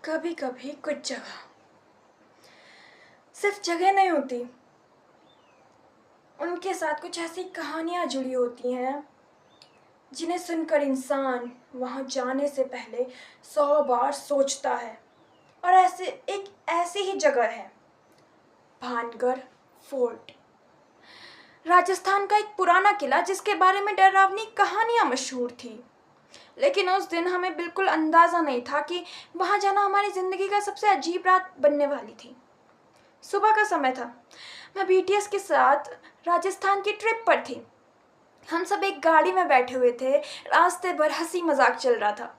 कभी कभी कुछ जगह सिर्फ जगह नहीं होती, उनके साथ कुछ ऐसी कहानियां जुड़ी होती हैं जिन्हें सुनकर इंसान वहां जाने से पहले 100 बार सोचता है। और ऐसी ही जगह है भानगढ़ फोर्ट, राजस्थान का एक पुराना किला जिसके बारे में डरावनी कहानियां मशहूर थी। लेकिन उस दिन हमें बिल्कुल अंदाजा नहीं था कि वहां जाना हमारी जिंदगी का सबसे अजीब रात बनने वाली थी। सुबह का समय था। मैं बीटीएस के साथ राजस्थान की ट्रिप पर थी। हम सब एक गाड़ी में बैठे हुए थे। रास्ते भर हंसी मजाक चल रहा था।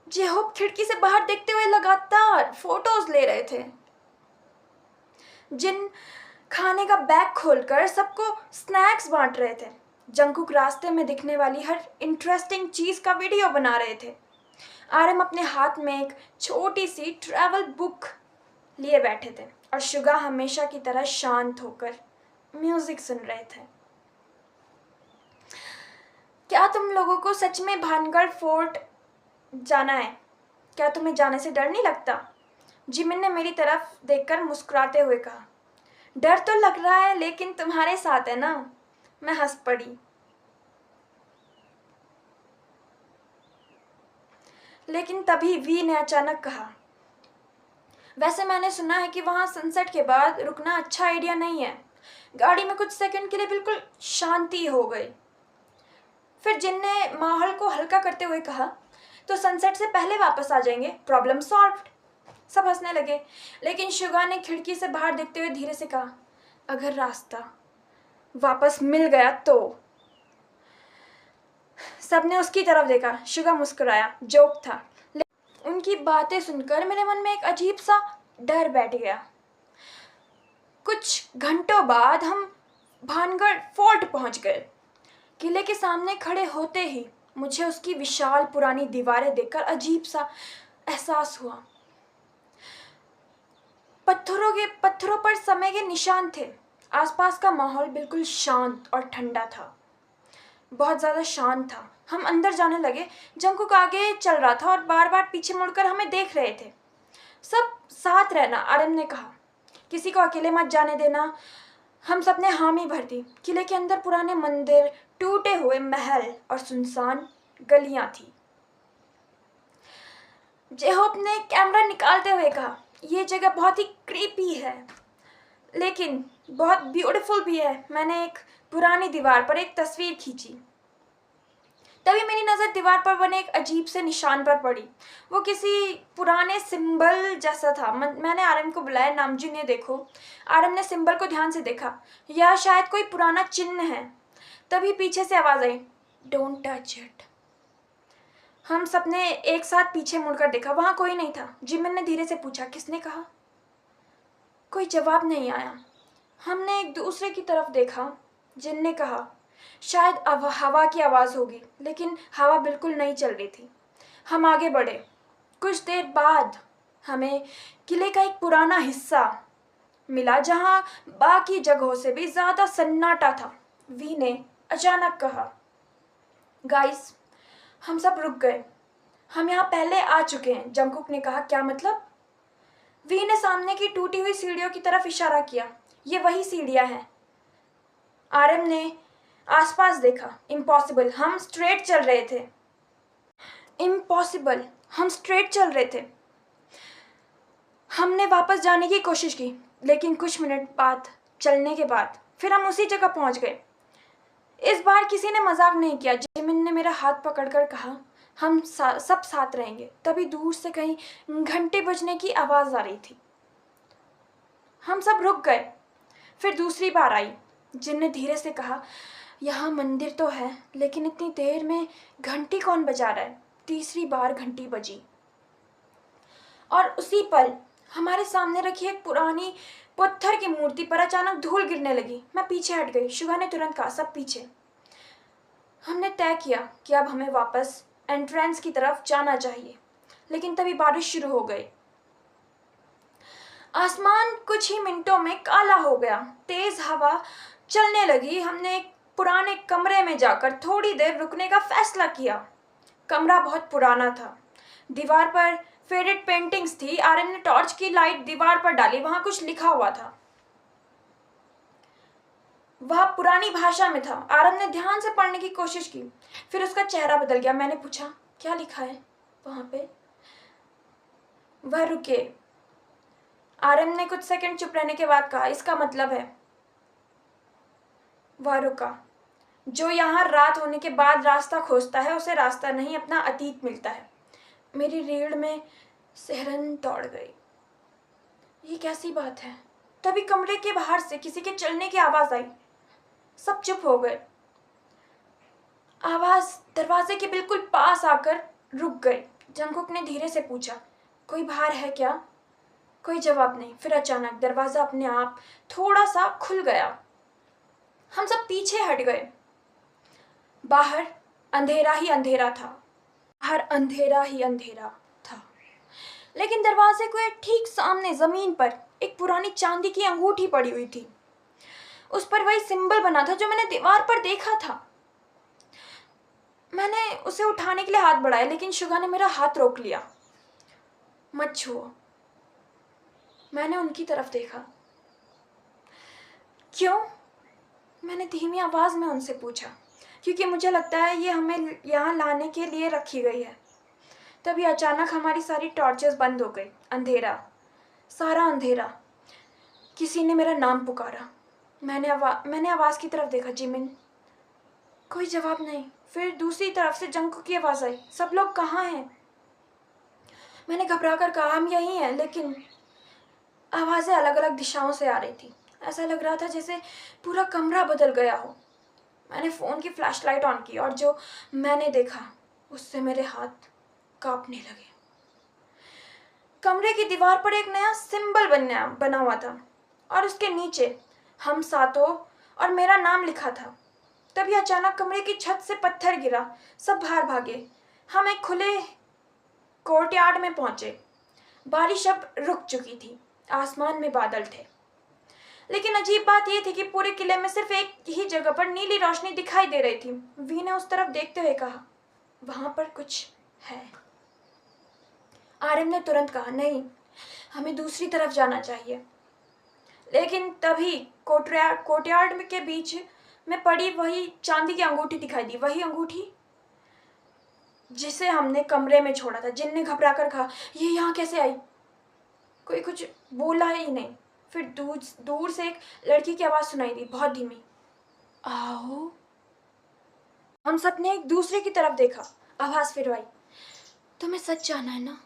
जेहोब खिड़की से बाहर देखते हुए लगातार फोटोज ले रहे थे। जिन खाने का बैग खोलकर सबको स्नैक्स बांट रहे थे। जंकुक रास्ते में दिखने वाली हर इंटरेस्टिंग चीज का वीडियो बना रहे थे। आरएम अपने हाथ में एक छोटी सी ट्रैवल बुक लिए बैठे थे और शुगा हमेशा की तरह शांत होकर म्यूजिक सुन रहे थे। क्या तुम लोगों को सच में भानगढ़ फोर्ट जाना है? क्या तुम्हें जाने से डर नहीं लगता? जिमिन ने मेरी तरफ देखकर मुस्कुराते हुए कहा। डर तो लग रहा है, लेकिन तुम्हारे साथ है ना। मैं हंस पड़ी। लेकिन तभी वी ने अचानक कहा, वैसे मैंने सुना है कि वहां सनसेट के बाद रुकना अच्छा आइडिया नहीं है। गाड़ी में कुछ सेकंड के लिए बिल्कुल शांति हो गई। फिर जिन ने माहौल को हल्का करते हुए कहा, तो सनसेट से पहले वापस आ जाएंगे, प्रॉब्लम सॉल्व्ड। सब हंसने लगे। लेकिन शुगा ने खिड़की से बाहर देखते हुए धीरे से कहा, अगर रास्ता वापस मिल गया तो। सबने उसकी तरफ देखा। शुगा मुस्कुराया, जोक था। उनकी बातें सुनकर मेरे मन में एक अजीब सा डर बैठ गया। कुछ घंटों बाद हम भानगढ़ फोर्ट पहुंच गए। किले के सामने खड़े होते ही मुझे उसकी विशाल पुरानी दीवारें देखकर अजीब सा एहसास हुआ। पत्थरों पर समय के निशान थे। आसपास का माहौल बिल्कुल शांत और ठंडा था, बहुत ज्यादा शांत था। हम अंदर जाने लगे। जंकुक आगे चल रहा था और बार बार पीछे मुड़कर हमें देख रहे थे। सब साथ रहना, आरएम ने कहा। किसी को अकेले मत जाने देना। हम सब ने हामी भर दी। किले के अंदर पुराने मंदिर, टूटे हुए महल और सुनसान गलियां थी। जेहोप ने कैमरा निकालते हुए कहा, यह जगह बहुत ही क्रीपी है, लेकिन बहुत ब्यूटीफुल भी है। मैंने एक पुरानी दीवार पर एक तस्वीर खींची। तभी मेरी नजर दीवार पर बने एक अजीब से निशान पर पड़ी। वो किसी पुराने सिंबल जैसा था। मैंने आरएम को बुलाया, नामजिन ये देखो। आरएम ने सिंबल को ध्यान से देखा। यह शायद कोई पुराना चिन्ह है। तभी पीछे से आवाज आई, डोंट टच इट। हम सबने एक साथ पीछे मुड़कर देखा। वहां कोई नहीं था। जिमिन ने धीरे से पूछा, किसने कहा? कोई जवाब नहीं आया। हमने एक दूसरे की तरफ देखा। जिन ने कहा, शायद अब हवा की आवाज होगी, लेकिन हवा बिल्कुल नहीं चल रही थी। हम आगे बढ़े। कुछ देर बाद हमें किले का एक पुराना हिस्सा मिला जहां बाकी जगहों से भी ज्यादा सन्नाटा था। वी ने अचानक कहा, गाइस, हम सब रुक गए। हम यहाँ पहले आ चुके हैं। जंकुक ने कहा, क्या मतलब? वी ने सामने की टूटी हुई सीढ़ियों की तरफ इशारा किया। ये वही सीढ़ियां हैं। आरएम ने आसपास देखा। इम्पॉसिबल, हम स्ट्रेट चल रहे थे। इम्पॉसिबल, हम स्ट्रेट चल रहे थे। हमने वापस जाने की कोशिश की, लेकिन कुछ मिनट बाद चलने के बाद फिर हम उसी जगह पहुंच गए। इस बार किसी ने मजाक नहीं किया। जिमिन ने मेरा हाथ पकड़कर कहा, हम सब साथ रहेंगे। तभी दूर से कहीं घंटे बजने की आवाज आ रही थी। हम सब रुक गए। फिर दूसरी बार आई। जिन ने धीरे से कहा, यहाँ मंदिर तो है, लेकिन इतनी देर में घंटी कौन बजा रहा है? तीसरी बार घंटी बजी और उसी पल हमारे सामने रखी एक पुरानी पत्थर की मूर्ति पर अचानक धूल गिरने लगी। मैं पीछे हट गई। शुगा ने तुरंत कहा, सब पीछे। हमने तय किया कि अब हमें वापस एंट्रेंस की तरफ जाना चाहिए, लेकिन तभी बारिश शुरू हो गई। आसमान कुछ ही मिनटों में काला हो गया। तेज हवा चलने लगी। हमने एक पुराने कमरे में जाकर थोड़ी देर रुकने का फैसला किया। कमरा बहुत पुराना था। दीवार पर फेडेड पेंटिंग्स थी। आर्यन ने टॉर्च की लाइट दीवार पर डाली। वहां कुछ लिखा हुआ था। वह पुरानी भाषा में था। आरव ने ध्यान से पढ़ने की कोशिश की। फिर उसका चेहरा बदल गया। मैंने पूछा, क्या लिखा है वहां पे? वह रुके। आरव ने कुछ सेकंड चुप रहने के बाद कहा, इसका मतलब है। वह रुका। जो यहाँ रात होने के बाद रास्ता खोजता है उसे रास्ता नहीं, अपना अतीत मिलता है। मेरी रीढ़ में सिहरन दौड़ गई। ये कैसी बात है? तभी कमरे के बाहर से किसी के चलने की आवाज आई। सब चुप हो गए। आवाज दरवाजे के बिल्कुल पास आकर रुक गई। जंगकुक ने धीरे से पूछा, कोई बाहर है क्या? कोई जवाब नहीं। फिर अचानक दरवाजा अपने आप थोड़ा सा खुल गया। हम सब पीछे हट गए। बाहर अंधेरा ही अंधेरा था। बाहर अंधेरा ही अंधेरा था। लेकिन दरवाजे के ठीक सामने जमीन पर एक पुरानी चांदी की अंगूठी पड़ी हुई थी। उस पर वही सिंबल बना था जो मैंने दीवार पर देखा था। मैंने उसे उठाने के लिए हाथ बढ़ाया, लेकिन शुगा ने मेरा हाथ रोक लिया। मत छुओ। मैंने उनकी तरफ देखा। क्यों? मैंने धीमी आवाज में उनसे पूछा। क्योंकि मुझे लगता है ये हमें यहाँ लाने के लिए रखी गई है। तभी अचानक हमारी सारी टॉर्चेस बंद हो गई। अंधेरा, सारा अंधेरा। किसी ने मेरा नाम पुकारा। मैंने आवाज की तरफ देखा। जिमिन। कोई जवाब नहीं। फिर दूसरी तरफ से जंगकुक की आवाज आई, सब लोग कहाँ हैं? मैंने घबरा कर कहा, हम यहीं हैं। लेकिन आवाजें अलग अलग दिशाओं से आ रही थी। ऐसा लग रहा था जैसे पूरा कमरा बदल गया हो। मैंने फोन की फ्लैशलाइट ऑन की और जो मैंने देखा उससे मेरे हाथ कांपने लगे। कमरे की दीवार पर एक नया सिंबल बना हुआ था और उसके नीचे हम सातों और मेरा नाम लिखा था। तभी अचानक कमरे की छत से पत्थर गिरा। सब बाहर भागे। हम एक खुले कोर्टयार्ड में पहुंचे। बारिश अब रुक चुकी थी। आसमान में बादल थे। लेकिन अजीब बात यह थी कि पूरे किले में सिर्फ एक ही जगह पर नीली रोशनी दिखाई दे रही थी। वी ने उस तरफ देखते हुए कहा, वहां पर कुछ है। आर्यन ने तुरंत कहा, नहीं, हमें दूसरी तरफ जाना चाहिए। लेकिन तभी कोर्टयार्ड के बीच में पड़ी वही चांदी की अंगूठी दिखाई दी। वही अंगूठी जिसे हमने कमरे में छोड़ा था। जिन ने घबरा कर कहा, ये यहाँ कैसे आई? कोई कुछ बोला ही नहीं। फिर दूर से एक लड़की की आवाज सुनाई दी, बहुत धीमी, आओ। हम सबने एक दूसरे की तरफ देखा। आवाज फिर आई, तुम्हें सच जाना है ना?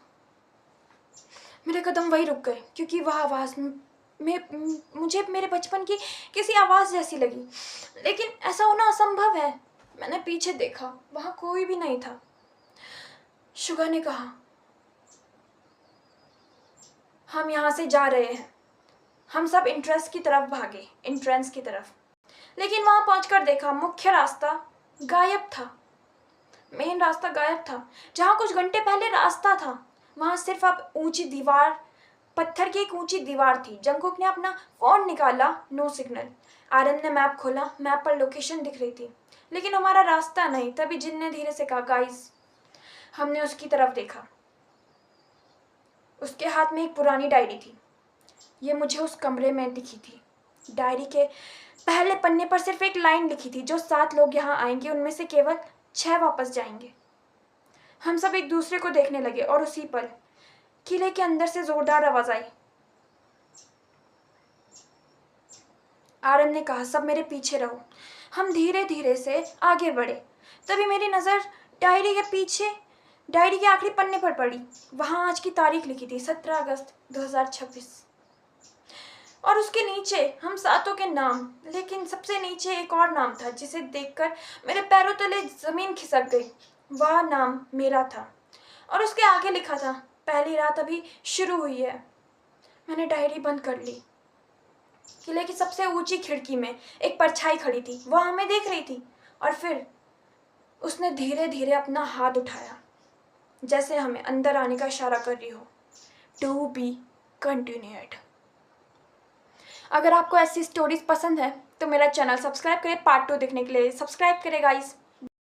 मेरे कदम वही रुक गए, क्योंकि वह आवाज मुझे मेरे बचपन की किसी आवाज जैसी लगी। लेकिन ऐसा होना असंभव है। मैंने पीछे देखा, वहां कोई भी नहीं था। शुगा ने कहा, हम यहाँ से जा रहे हैं। हम सब एंट्रेंस की तरफ भागे। लेकिन वहां पहुंचकर देखा, मुख्य रास्ता गायब था। मेन रास्ता गायब था। जहां कुछ घंटे पहले रास्ता था, वहां सिर्फ अब ऊंची दीवार, पत्थर की एक ऊंची दीवार थी। जंगकुक ने अपना फोन निकाला, नो सिग्नल। आर्यन ने मैप खोला। मैप पर लोकेशन दिख रही थी, लेकिन हमारा रास्ता नहीं। तभी जिन ने धीरे से कहा, गाइस। हमने उसकी तरफ देखा। उसके हाथ में एक पुरानी डायरी थी। ये मुझे उस कमरे में दिखी थी। डायरी के पहले पन्ने पर सिर्फ एक लाइन लिखी थी, जो 7 लोग यहाँ आएंगे, उनमें से केवल 6 वापस जाएंगे। हम सब एक दूसरे को देखने लगे और उसी पल किले के अंदर से जोरदार आवाज आई। आर्यन ने कहा, सब मेरे पीछे रहो। हम धीरे धीरे से आगे बढ़े। तभी मेरी नजर डायरी के आखिरी पन्ने पर पड़ी। वहां आज की तारीख लिखी थी, 17 अगस्त 2026। और उसके नीचे हम सातों के नाम। लेकिन सबसे नीचे एक और नाम था, जिसे देखकर मेरे पैरों तले जमीन खिसक गई। वह नाम मेरा था और उसके आगे लिखा था, पहली रात अभी शुरू हुई है। मैंने डायरी बंद कर ली। किले की सबसे ऊंची खिड़की में एक परछाई खड़ी थी। वह हमें देख रही थी और फिर उसने धीरे धीरे अपना हाथ उठाया, जैसे हमें अंदर आने का इशारा कर रही हो। To be continued. अगर आपको ऐसी स्टोरीज पसंद है तो मेरा चैनल सब्सक्राइब करें। पार्ट 2 देखने के लिए सब्सक्राइब करें गाइस।